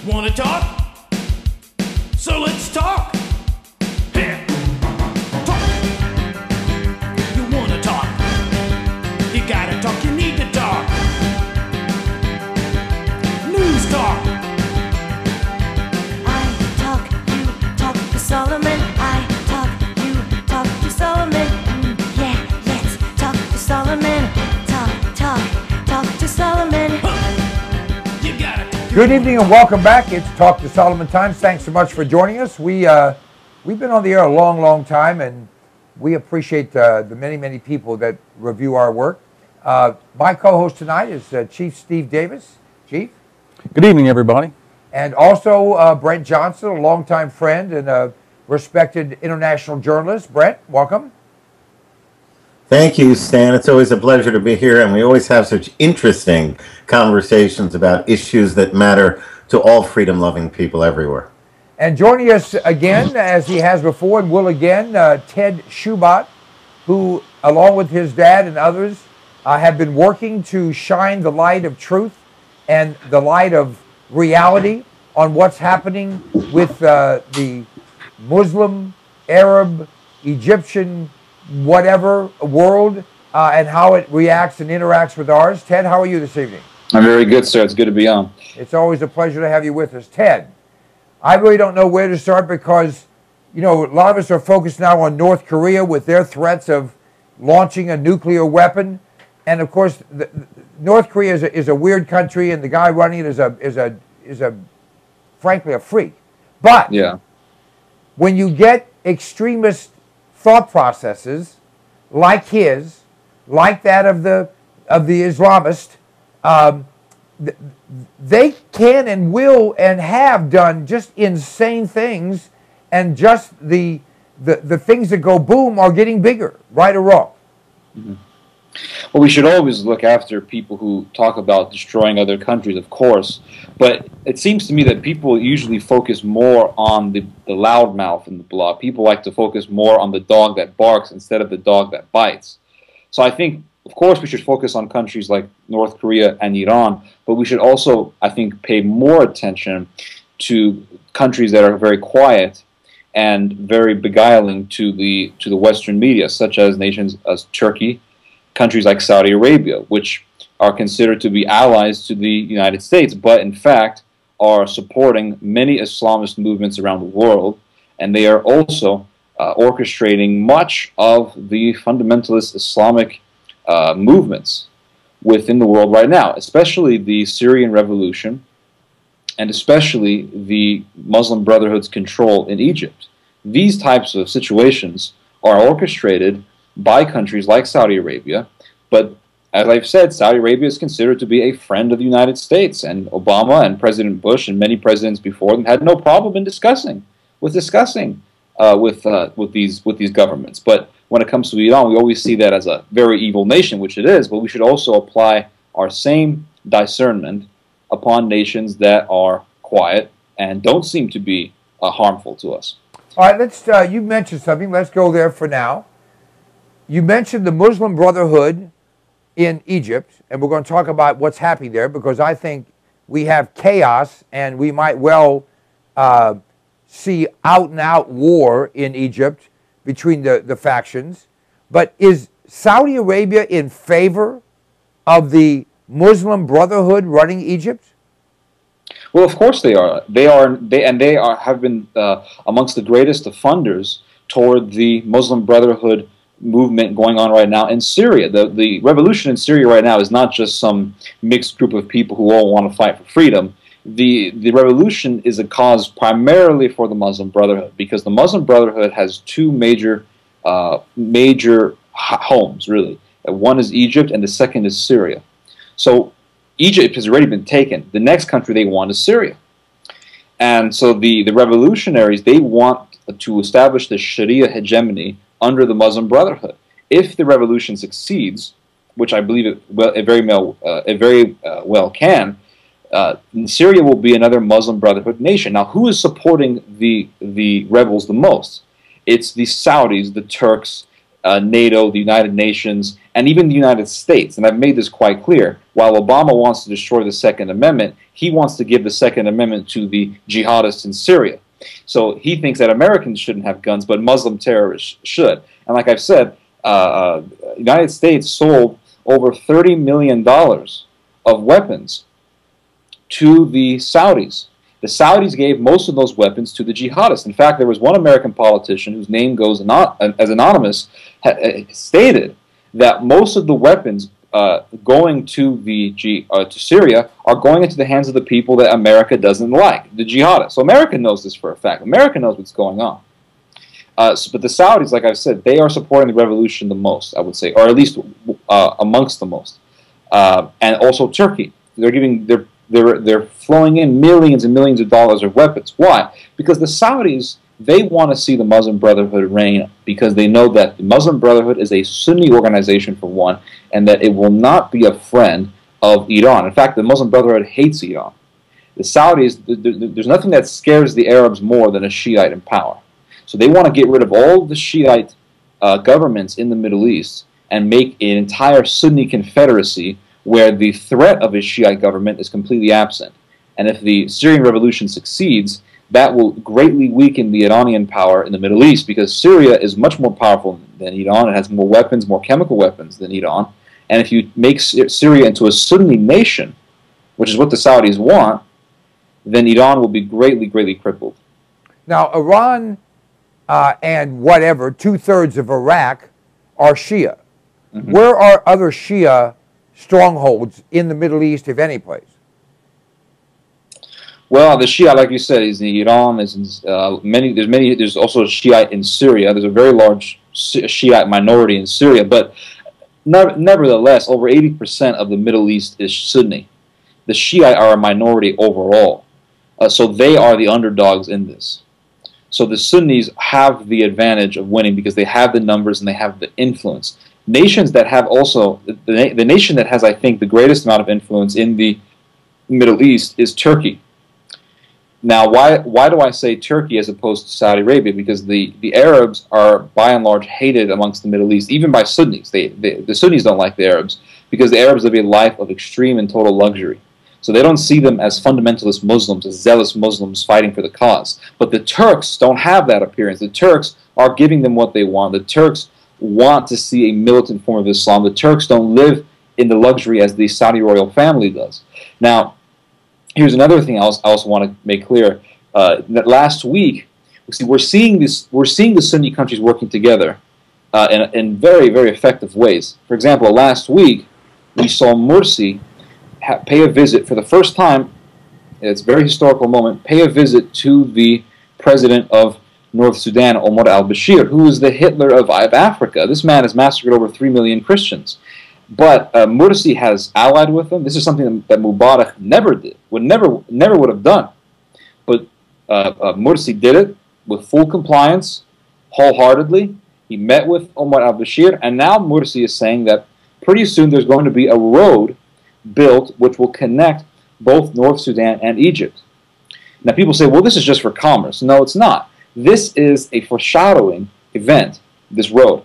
wanna talk? So let's talk. Yeah. Talk. You wanna talk? You gotta talk, you need to talk. News talk. I talk, you talk to Solomon. I talk, you talk to Solomon. Yeah, let's talk to Solomon. Talk to Solomon. You gotta talk. Good evening and welcome back. It's Talk to Solomon Times. Thanks so much for joining us. We've been on the air a long time, and we appreciate the many people that review our work. My co-host tonight is Chief Steve Davis. Chief. Good evening, everybody. And also Brent Johnson, a longtime friend and a respected international journalist. Brent, welcome. Thank you, Stan. It's always a pleasure to be here, and we always have such interesting conversations about issues that matter to all freedom-loving people everywhere. And joining us again, as he has before and will again, Ted Shoebat, who, along with his dad and others, have been working to shine the light of truth and the light of reality on what's happening with the Muslim, Arab, Egyptian, whatever world, and how it reacts and interacts with ours. Ted, how are you this evening? I'm very good, sir. It's good to be on. It's always a pleasure to have you with us. Ted, I really don't know where to start because, you know, a lot of us are focused now on North Korea with their threats of launching a nuclear weapon. And of course, North Korea is a weird country, and the guy running it is a frankly a freak. But Yeah. when you get extremist thought processes like his, like that of the Islamist, they can and will and have done just insane things, and just the things that go boom are getting bigger, right or wrong. Mm-hmm. Well, we should always look after people who talk about destroying other countries, of course, but it seems to me that people usually focus more on the loudmouth in the blog. People like to focus more on the dog that barks instead of the dog that bites. So I think, of course, we should focus on countries like North Korea and Iran, but we should also, I think, pay more attention to countries that are very quiet and very beguiling to the Western media, such as nations as Turkey, countries like Saudi Arabia, which are considered to be allies to the United States, but in fact are supporting many Islamist movements around the world, and they are also orchestrating much of the fundamentalist Islamic movements within the world right now, especially the Syrian revolution, and especially the Muslim Brotherhood's control in Egypt. These types of situations are orchestrated by countries like Saudi Arabia, but as I've said, Saudi Arabia is considered to be a friend of the United States, and Obama and President Bush and many presidents before them had no problem in discussing with these governments. But when it comes to Iran, we always see that as a very evil nation, which it is, but we should also apply our same discernment upon nations that are quiet and don't seem to be harmful to us. All right, let's. You mentioned something. Let's go there for now. You mentioned the Muslim Brotherhood in Egypt, and we're going to talk about what's happening there, because I think we have chaos, and we might well see out-and-out war in Egypt between the factions. But is Saudi Arabia in favor of the Muslim Brotherhood running Egypt? Well, of course they are. They have been amongst the greatest funders toward the Muslim Brotherhood movement going on right now in Syria. The revolution in Syria right now is not just some mixed group of people who all want to fight for freedom. The revolution is a cause primarily for the Muslim Brotherhood, because the Muslim Brotherhood has two major homes, really. One is Egypt, and the second is Syria. So Egypt has already been taken. The next country they want is Syria. And so the revolutionaries, they want to establish the Sharia hegemony under the Muslim Brotherhood. If the revolution succeeds, which I believe it very well can, Syria will be another Muslim Brotherhood nation. Now, who is supporting the rebels the most? It's the Saudis, the Turks, NATO, the United Nations, And even the United States, and I've made this quite clear, while Obama wants to destroy the Second Amendment, he wants to give the Second Amendment to the jihadists in Syria. So he thinks that Americans shouldn't have guns, but Muslim terrorists should. And like I've said, the United States sold over $30 million of weapons to the Saudis. The Saudis gave most of those weapons to the jihadists. In fact, there was one American politician whose name goes as anonymous, stated that most of the weapons going to Syria are going into the hands of the people that America doesn't like, the jihadists. So America knows this for a fact. America knows what's going on. But the Saudis, like I've said, they are supporting the revolution the most, I would say, or at least amongst the most. And also Turkey. They're flowing in millions and millions of dollars of weapons. Why? Because the Saudis, they want to see the Muslim Brotherhood reign because they know that the Muslim Brotherhood is a Sunni organization, for one, and that it will not be a friend of Iran. In fact, the Muslim Brotherhood hates Iran. The Saudis, there's nothing that scares the Arabs more than a Shiite in power. So they want to get rid of all the Shiite governments in the Middle East and make an entire Sunni confederacy where the threat of a Shiite government is completely absent. And if the Syrian revolution succeeds, that will greatly weaken the Iranian power in the Middle East, because Syria is much more powerful than Iran. It has more weapons, more chemical weapons than Iran. And if you make Syria into a Sunni nation, which is what the Saudis want, then Iran will be greatly, greatly crippled. Now, Iran and whatever, 2/3 of Iraq are Shia. Mm-hmm. Where are other Shia strongholds in the Middle East, if any place? Well, the Shia, like you said, is in Iran. There's There's also Shiite in Syria. There's a very large Shiite minority in Syria, but nevertheless, over 80% of the Middle East is Sunni. The Shiite are a minority overall, so they are the underdogs in this. So the Sunnis have the advantage of winning because they have the numbers and they have the influence. Nations that have also, the nation that has, I think, the greatest amount of influence in the Middle East is Turkey. Now, why do I say Turkey as opposed to Saudi Arabia? Because the Arabs are, by and large, hated amongst the Middle East, even by Sunnis. The Sunnis don't like the Arabs because the Arabs live a life of extreme and total luxury. So they don't see them as fundamentalist Muslims, as zealous Muslims fighting for the cause. But the Turks don't have that appearance. The Turks are giving them what they want. The Turks want to see a militant form of Islam. The Turks don't live in the luxury as the Saudi royal family does. Now, here's another thing I also want to make clear. That last week, we're seeing the Sunni countries working together in very, very effective ways. For example, last week we saw Morsi pay a visit for the first time. It's a very historical moment. Pay a visit to the president of North Sudan, Omar al-Bashir, who is the Hitler of Africa. This man has massacred over 3 million Christians. But Morsi has allied with him. This is something that Mubarak never did, never would have done. But Morsi did it with full compliance, wholeheartedly. He met with Omar al-Bashir, and now Morsi is saying that pretty soon there's going to be a road built which will connect both North Sudan and Egypt. Now people say, well, this is just for commerce. No, it's not. This is a foreshadowing event, this road,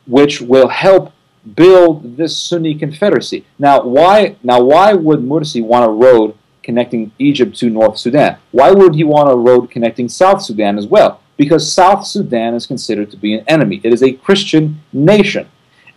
which will help build this Sunni confederacy. Now why would Morsi want a road connecting Egypt to North Sudan? Why would he want a road connecting South Sudan as well? Because South Sudan is considered to be an enemy. It is a Christian nation.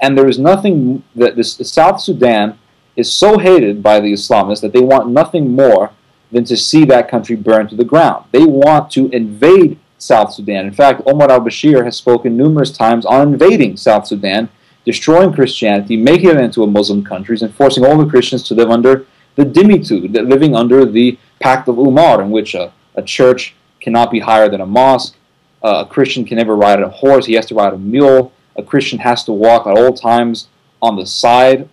And there is nothing that South Sudan is so hated by the Islamists that they want nothing more than to see that country burned to the ground. They want to invade South Sudan. In fact, Omar al-Bashir has spoken numerous times on invading South Sudan, destroying Christianity, making it into a Muslim country, and forcing all the Christians to live under the dhimmitud, living under the Pact of Umar, in which a church cannot be higher than a mosque, a Christian can never ride a horse, he has to ride a mule, a Christian has to walk at all times on the side,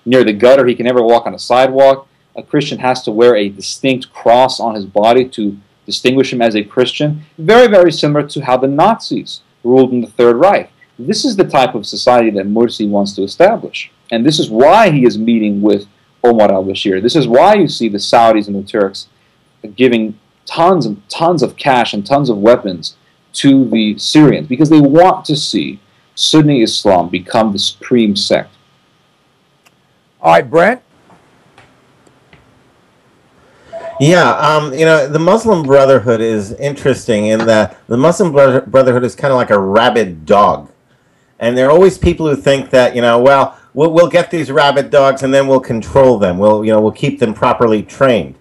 near the gutter. He can never walk on a sidewalk. A Christian has to wear a distinct cross on his body to distinguish him as a Christian. Very, very similar to how the Nazis ruled in the Third Reich. This is the type of society that Morsi wants to establish. And this is why he is meeting with Omar al-Bashir. This is why you see the Saudis and the Turks giving tons of cash and tons of weapons to the Syrians, because they want to see Sunni Islam become the supreme sect. All right, Brent. Yeah, the Muslim Brotherhood is interesting in that the Muslim Brotherhood is kind of like a rabid dog. And there are always people who think that, well, we'll get these rabid dogs and then we'll control them. We'll keep them properly trained.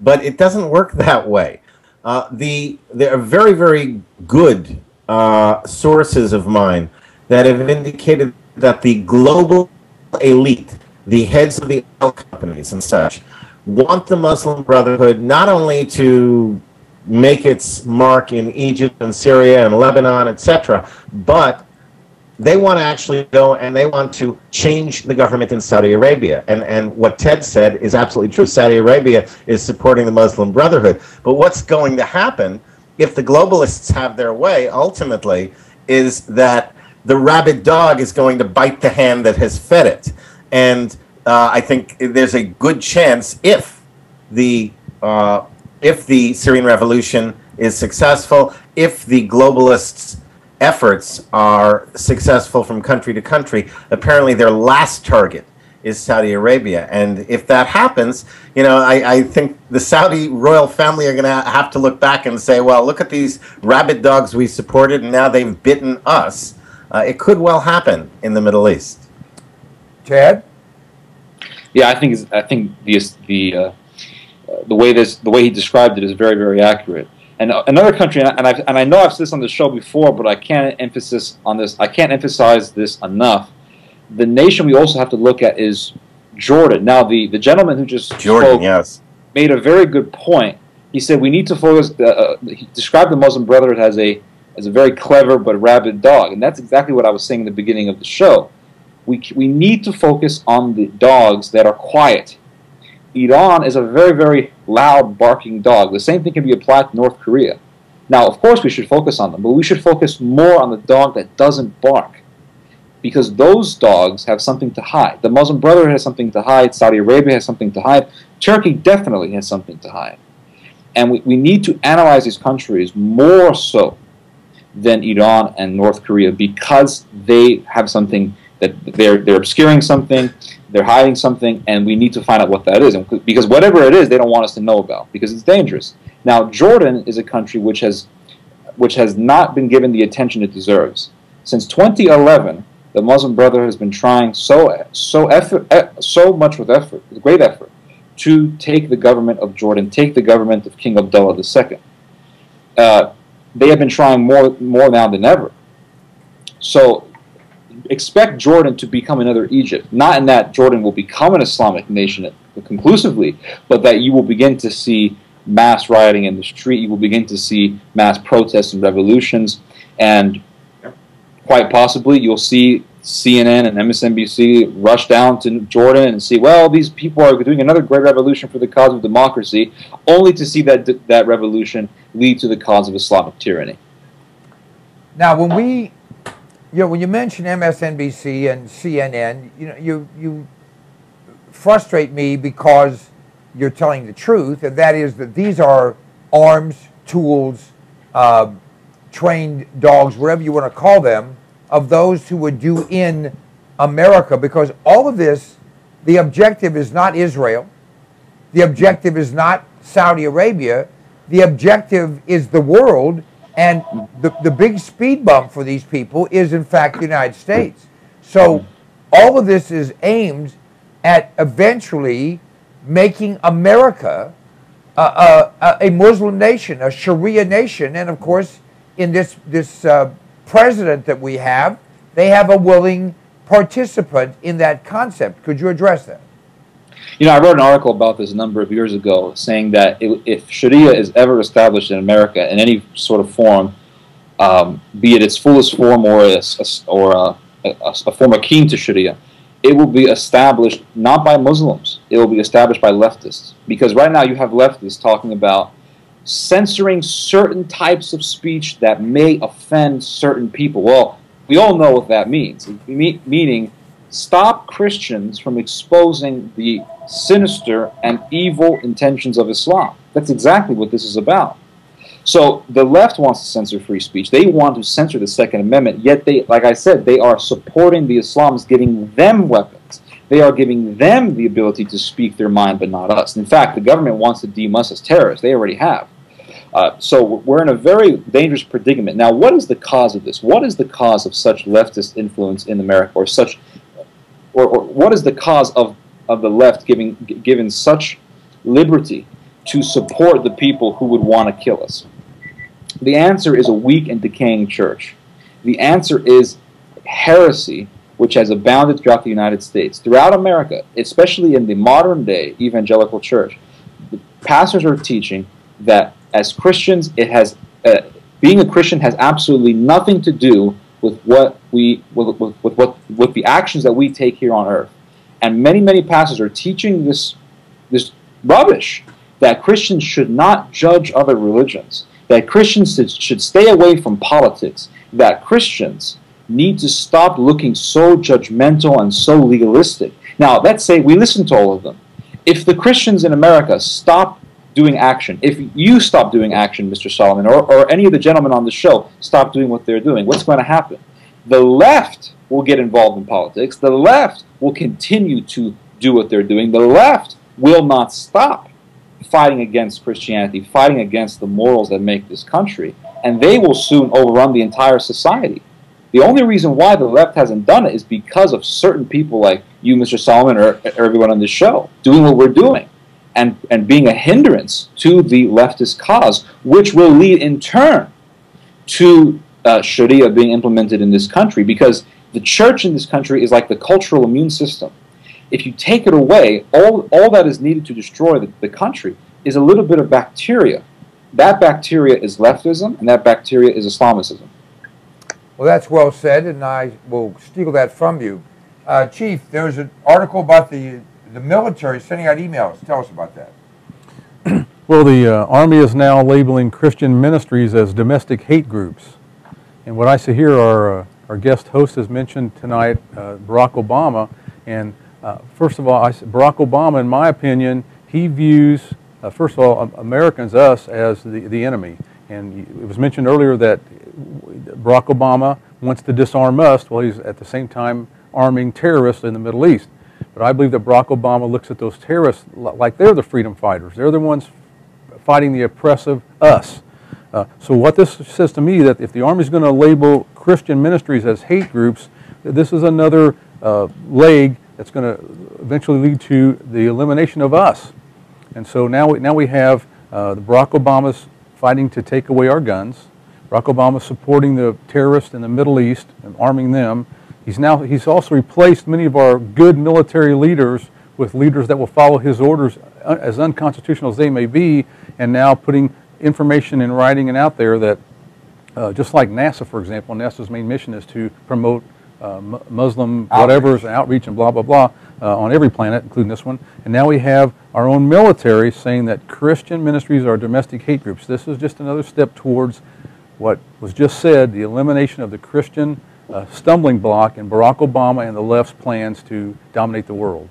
But it doesn't work that way. There are very, very good sources of mine that have indicated that the global elite, the heads of the oil companies and such, want the Muslim Brotherhood not only to make its mark in Egypt and Syria and Lebanon, etc., but they want to actually go and they want to change the government in Saudi Arabia. And what Ted said is absolutely true. Saudi Arabia is supporting the Muslim Brotherhood. But what's going to happen if the globalists have their way, ultimately, is that the rabid dog is going to bite the hand that has fed it. And I think there's a good chance if the Syrian revolution is successful, if the globalists' efforts are successful from country to country, apparently their last target is Saudi Arabia. And if that happens, I think the Saudi royal family are going to have to look back and say, well, look at these rabid dogs we supported and now they've bitten us. It could well happen in the Middle East. Ted? Yeah, I think the way he described it is very, very accurate. And another country, and I know I've said this on the show before, but I can't emphasize this enough. The nation we also have to look at is Jordan. Now, the gentleman who just spoke made a very good point. He said we need to focus. He described the Muslim Brotherhood as a very clever but rabid dog, and that's exactly what I was saying in the beginning of the show. We need to focus on the dogs that are quiet. Iran is a very, very loud, barking dog. The same thing can be applied to North Korea. Now, of course, we should focus on them, but we should focus more on the dog that doesn't bark, because those dogs have something to hide. The Muslim Brotherhood has something to hide. Saudi Arabia has something to hide. Turkey definitely has something to hide. And we need to analyze these countries more so than Iran and North Korea, because they have something that they're obscuring something, they're hiding something, and we need to find out what that is. And because whatever it is, they don't want us to know about, because it's dangerous. Now, Jordan is a country which has not been given the attention it deserves. Since 2011, the Muslim Brotherhood has been trying so much with great effort, to take the government of Jordan, take the government of King Abdullah II. They have been trying more now than ever. So expect Jordan to become another Egypt. Not in that Jordan will become an Islamic nation conclusively, but that you will begin to see mass rioting in the street, you will begin to see mass protests and revolutions, and quite possibly you'll see CNN and MSNBC rush down to Jordan and see, well, these people are doing another great revolution for the cause of democracy, only to see that revolution lead to the cause of Islamic tyranny. Now, when you mention MSNBC and CNN, you frustrate me because you're telling the truth, and that is that these are arms, tools, trained dogs, whatever you want to call them, of those who would do in America, because all of this, the objective is not Israel, the objective is not Saudi Arabia, the objective is the world, and the big speed bump for these people is in fact the United States. So all of this is aimed at eventually making America a Muslim nation, a Sharia nation, and of course in this president that we have, they have a willing participant in that concept. Could you address that? I wrote an article about this a number of years ago, saying that if Sharia is ever established in America in any sort of form, be it its fullest form or a form akin to Sharia, it will be established not by Muslims. It will be established by leftists. Because right now you have leftists talking about censoring certain types of speech that may offend certain people. Well, we all know what that means. Meaning, stop Christians from exposing the sinister and evil intentions of Islam. That's exactly what this is about. So the left wants to censor free speech. They want to censor the Second Amendment, yet they, like I said, they are supporting the Islamists, giving them weapons. They are giving them the ability to speak their mind, but not us. In fact, the government wants to deem us as terrorists. They already have. So we're in a very dangerous predicament. Now, what is the cause of this? What is the cause of such leftist influence in America, or such, or what is the cause of the left given such liberty to support the people who would want to kill us? The answer is a weak and decaying church. The answer is heresy, which has abounded throughout the United States. Throughout America, especially in the modern-day evangelical church, the pastors are teaching that as Christians, being a Christian has absolutely nothing to do with what with the actions that we take here on earth. And many pastors are teaching this rubbish, that Christians should not judge other religions, that Christians should stay away from politics, that Christians need to stop looking so judgmental and so legalistic. Now, let's say we listen to all of them. If the Christians in America stop doing action, if you stop doing action, Mr. Solomon, or any of the gentlemen on the show stop doing what they're doing, what's going to happen? The left will get involved in politics. The left will continue to do what they're doing. The left will not stop fighting against Christianity, fighting against the morals that make this country, and they will soon overrun the entire society. The only reason why the left hasn't done it is because of certain people like you, Mr. Solomon, or everyone on this show, doing what we're doing, and being a hindrance to the leftist cause, which will lead in turn to Sharia being implemented in this country, because the church in this country is like the cultural immune system. If you take it away, all that is needed to destroy the country is a little bit of bacteria. That bacteria is leftism, and that bacteria is Islamicism. Well, that's well said, and I will steal that from you. Chief, there's an article about the military sending out emails. Tell us about that. Well, the Army is now labeling Christian ministries as domestic hate groups. And what I see here, our guest host has mentioned tonight, Barack Obama. And first of all, Barack Obama, in my opinion, he views, first of all, Americans, us, as the enemy. And it was mentioned earlier that Barack Obama wants to disarm us while he's at the same time arming terrorists in the Middle East. But I believe that Barack Obama looks at those terrorists like they're the freedom fighters. They're the ones fighting the oppressive us. So what this says to me, that if the Army is going to label Christian ministries as hate groups, this is another leg that's going to eventually lead to the elimination of us. And so now we have the Barack Obama's fighting to take away our guns. Barack Obama supporting the terrorists in the Middle East and arming them. He's also replaced many of our good military leaders with leaders that will follow his orders, as unconstitutional as they may be, and now putting information in writing and out there that, just like NASA, for example, NASA's main mission is to promote Muslim whatevers and outreach and blah, blah, blah on every planet, including this one. And now we have our own military saying that Christian ministries are domestic hate groups. This is just another step towards what was just said, the elimination of the Christian stumbling block in Barack Obama and the left's plans to dominate the world.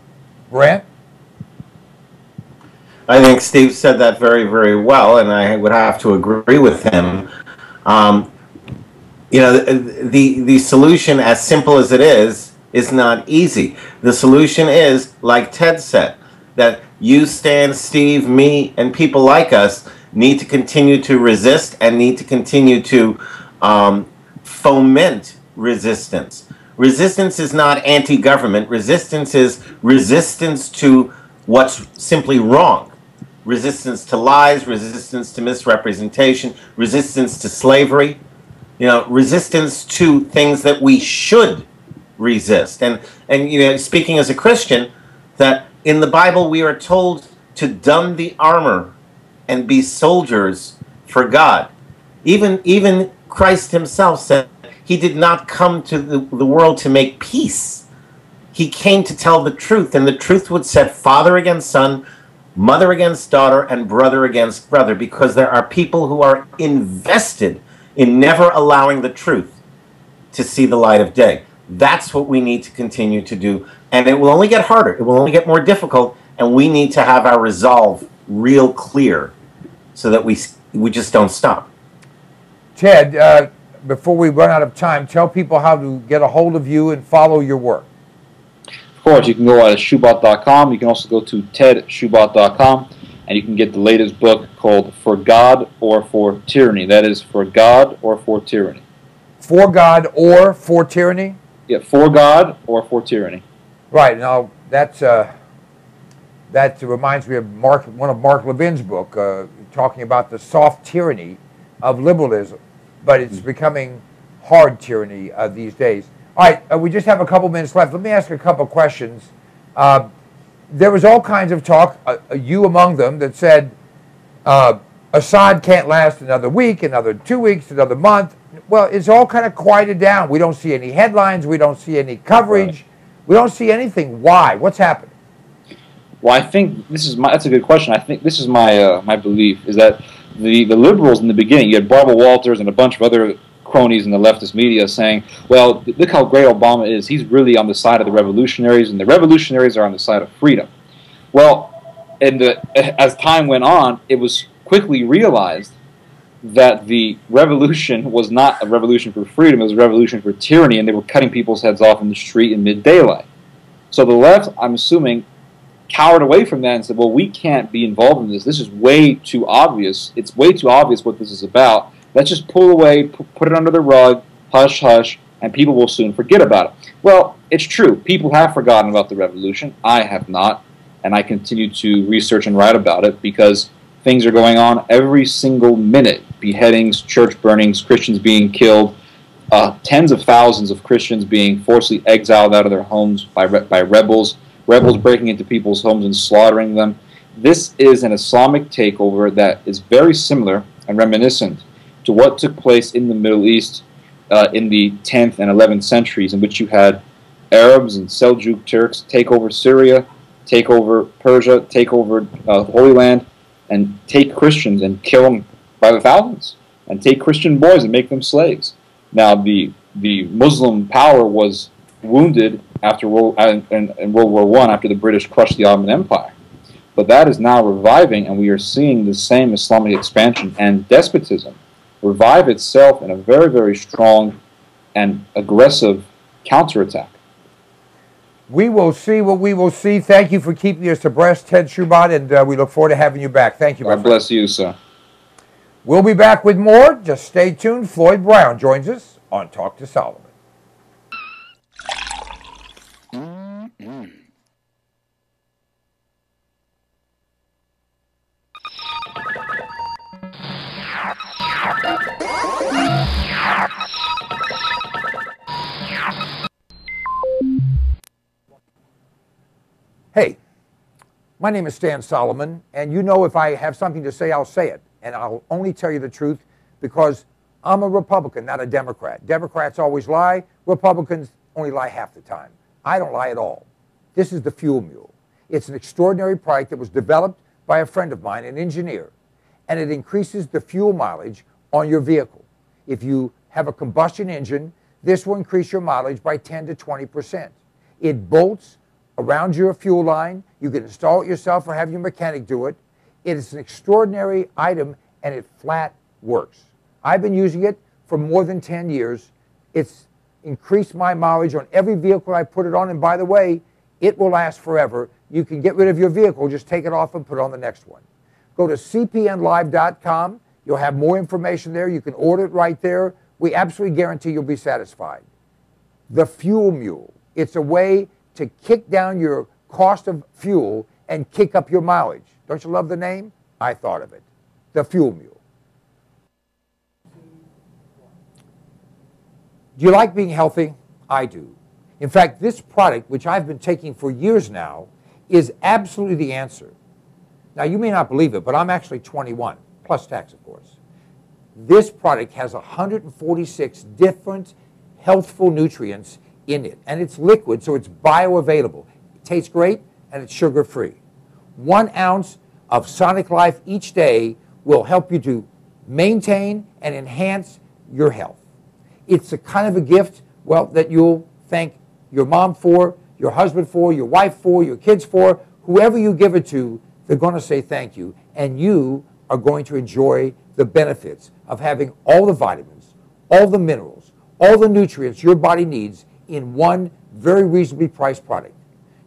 Brent? I think Steve said that very, very well, and I would have to agree with him. You know, the solution, as simple as it is not easy. The solution is, like Ted said, that you, Stan, Steve, me, and people like us need to continue to resist and need to continue to foment resistance. Resistance is not anti-government. Resistance is resistance to what's simply wrong. Resistance to lies, resistance to misrepresentation, resistance to slavery, you know, resistance to things that we should resist. And you know, speaking as a Christian, that in the Bible we are told to don the armor and be soldiers for God. Even Christ himself said he did not come to the world to make peace. He came to tell the truth, and the truth would set father against son, mother against daughter, and brother against brother, because there are people who are invested in never allowing the truth to see the light of day. That's what we need to continue to do, and it will only get harder. It will only get more difficult, and we need to have our resolve real clear so that we we just don't stop. Ted, before we run out of time, tell people how to get a hold of you and follow your work. Of course, you can go to Shoebat.com. You can also go to TedShoebat.com, and you can get the latest book called For God or For Tyranny. That is For God or For Tyranny. For God or For Tyranny? Yeah, For God or For Tyranny. Right. Now, that reminds me of one of Mark Levin's book, talking about the soft tyranny of liberalism, but it's becoming hard tyranny these days. All right, we just have a couple minutes left. Let me ask a couple questions. There was all kinds of talk, you among them, that said Assad can't last another week, another 2 weeks, another month. Well, it's all kind of quieted down. We don't see any headlines. We don't see any coverage. Right. We don't see anything. Why? What's happening? Well, I think that's a good question. I think this is my belief, is that the liberals in the beginning, you had Barbara Walters and a bunch of other cronies in the leftist media saying, well, look how great Obama is. He's really on the side of the revolutionaries, and the revolutionaries are on the side of freedom. Well, as time went on, it was quickly realized that the revolution was not a revolution for freedom, it was a revolution for tyranny, and they were cutting people's heads off in the street in mid-daylight. So the left, I'm assuming, cowered away from that and said, well, we can't be involved in this. This is way too obvious. It's way too obvious what this is about. Let's just pull away, put it under the rug, hush, hush, and people will soon forget about it. Well, it's true. People have forgotten about the revolution. I have not, and I continue to research and write about it because things are going on every single minute. Beheadings, church burnings, Christians being killed, tens of thousands of Christians being forcibly exiled out of their homes by rebels, rebels breaking into people's homes and slaughtering them. This is an Islamic takeover that is very similar and reminiscent to what took place in the Middle East in the 10th and 11th centuries, in which you had Arabs and Seljuk Turks take over Syria, take over Persia, take over Holy Land, and take Christians and kill them by the thousands, and take Christian boys and make them slaves. Now, the Muslim power was wounded after in World War I after the British crushed the Ottoman Empire. But that is now reviving, and we are seeing the same Islamic expansion and despotism revive itself in a very, very strong and aggressive counterattack. We will see what we will see. Thank you for keeping us abreast, Ted Shoebat, and we look forward to having you back. Thank you, my friend. God bless you, sir. We'll be back with more. Just stay tuned. Floyd Brown joins us on Talk to Solomon. Hey, my name is Stan Solomon, and you know if I have something to say, I'll say it. And I'll only tell you the truth because I'm a Republican, not a Democrat. Democrats always lie. Republicans only lie half the time. I don't lie at all. This is the Fuel Mule. It's an extraordinary product that was developed by a friend of mine, an engineer, and it increases the fuel mileage on your vehicle. If you have a combustion engine, this will increase your mileage by 10 to 20%. It bolts around your fuel line. You can install it yourself or have your mechanic do it. It is an extraordinary item, and it flat works. I've been using it for more than 10 years. It's increased my mileage on every vehicle I put it on, and by the way, it will last forever. You can get rid of your vehicle, just take it off and put it on the next one. Go to cpnlive.com. You'll have more information there. You can order it right there. We absolutely guarantee you'll be satisfied. The Fuel Mule. It's a way to kick down your cost of fuel and kick up your mileage. Don't you love the name? I thought of it. The Fuel Mule. Do you like being healthy? I do. In fact, this product, which I've been taking for years now, is absolutely the answer. Now, you may not believe it, but I'm actually 21, plus tax, of course. This product has 146 different healthful nutrients in it, and it's liquid, so it's bioavailable. It tastes great, and it's sugar-free. 1 ounce of Sonic Life each day will help you to maintain and enhance your health. It's a kind of a gift, well, that you'll thank your mom for, your husband for, your wife for, your kids for. Whoever you give it to, they're going to say thank you, and you are going to enjoy the benefits of having all the vitamins, all the minerals, all the nutrients your body needs in one very reasonably priced product.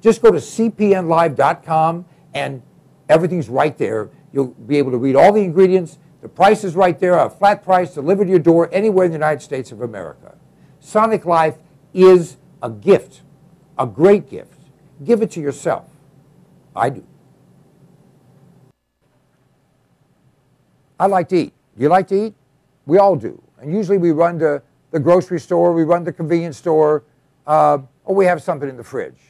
Just go to cpnlive.com and everything's right there. You'll be able to read all the ingredients. The price is right there, a flat price delivered to your door anywhere in the United States of America. Sonic Life is a gift, a great gift. Give it to yourself. I do. I like to eat. Do you like to eat? We all do. And usually we run to the grocery store, we run to the convenience store, or we have something in the fridge.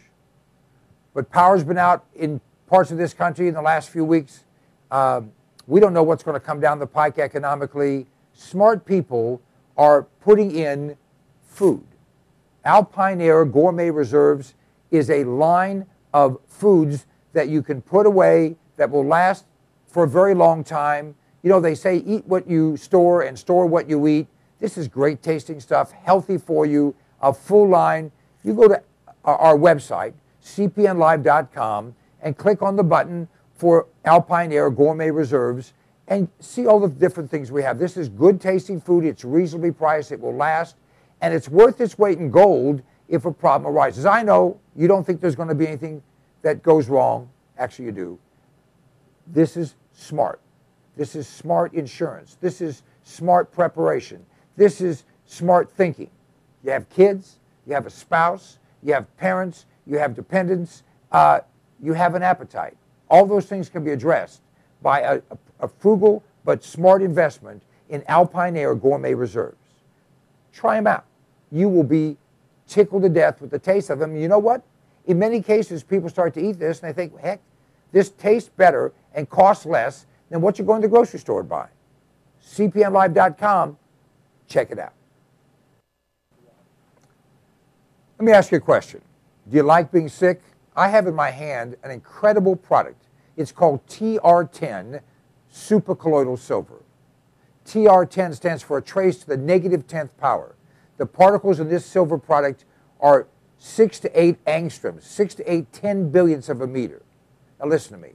But power's been out in parts of this country in the last few weeks. We don't know what's going to come down the pike economically. Smart people are putting in food. Alpine Air Gourmet Reserves is a line of foods that you can put away that will last for a very long time. You know, they say eat what you store and store what you eat. This is great tasting stuff, healthy for you, a full line. You go to our website, cpnlive.com, and click on the button for Alpine Air Gourmet Reserves and see all the different things we have. This is good tasting food. It's reasonably priced. It will last. And it's worth its weight in gold if a problem arises. I know you don't think there's going to be anything that goes wrong. Actually, you do. This is smart. This is smart insurance. This is smart preparation. This is smart thinking. You have kids, you have a spouse, you have parents, you have dependents, you have an appetite. All those things can be addressed by a frugal but smart investment in Alpine Air Gourmet Reserves. Try them out. You will be tickled to death with the taste of them. You know what? In many cases, people start to eat this and they think, heck, this tastes better and costs less than what you're going to the grocery store to buy. cpnlive.com, check it out. Let me ask you a question. Do you like being sick? I have in my hand an incredible product. It's called TR10 Supercolloidal Silver. TR10 stands for a trace to the negative 10th power. The particles in this silver product are 6 to 8 angstroms, 6 to 8 10 billionths of a meter. Now listen to me.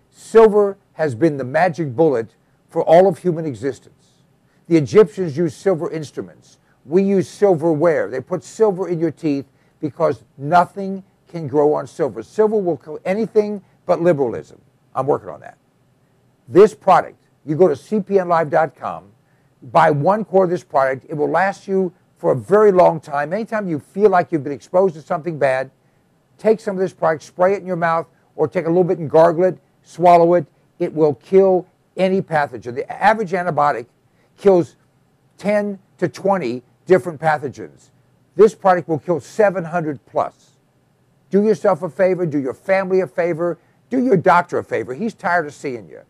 Silver has been the magic bullet for all of human existence. The Egyptians used silver instruments. We use silverware. They put silver in your teeth because nothing can grow on silver. Silver will kill anything but liberalism. I'm working on that. This product, you go to cpnlive.com, buy 1 quart of this product. It will last you for a very long time. Anytime you feel like you've been exposed to something bad, take some of this product, spray it in your mouth, or take a little bit and gargle it, swallow it. It will kill any pathogen. The average antibiotic kills 10 to 20 different pathogens. This product will kill 700 plus. Do yourself a favor, do your family a favor, do your doctor a favor. He's tired of seeing you.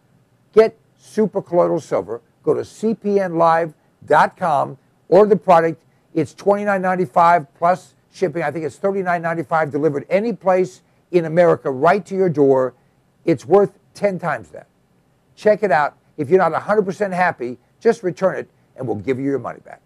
Get Supercolloidal Silver. Go to cpnlive.com, order the product. It's $29.95 plus shipping. I think it's $39.95 delivered any place in America right to your door. It's worth 10 times that. Check it out. If you're not 100% happy, just return it and we'll give you your money back.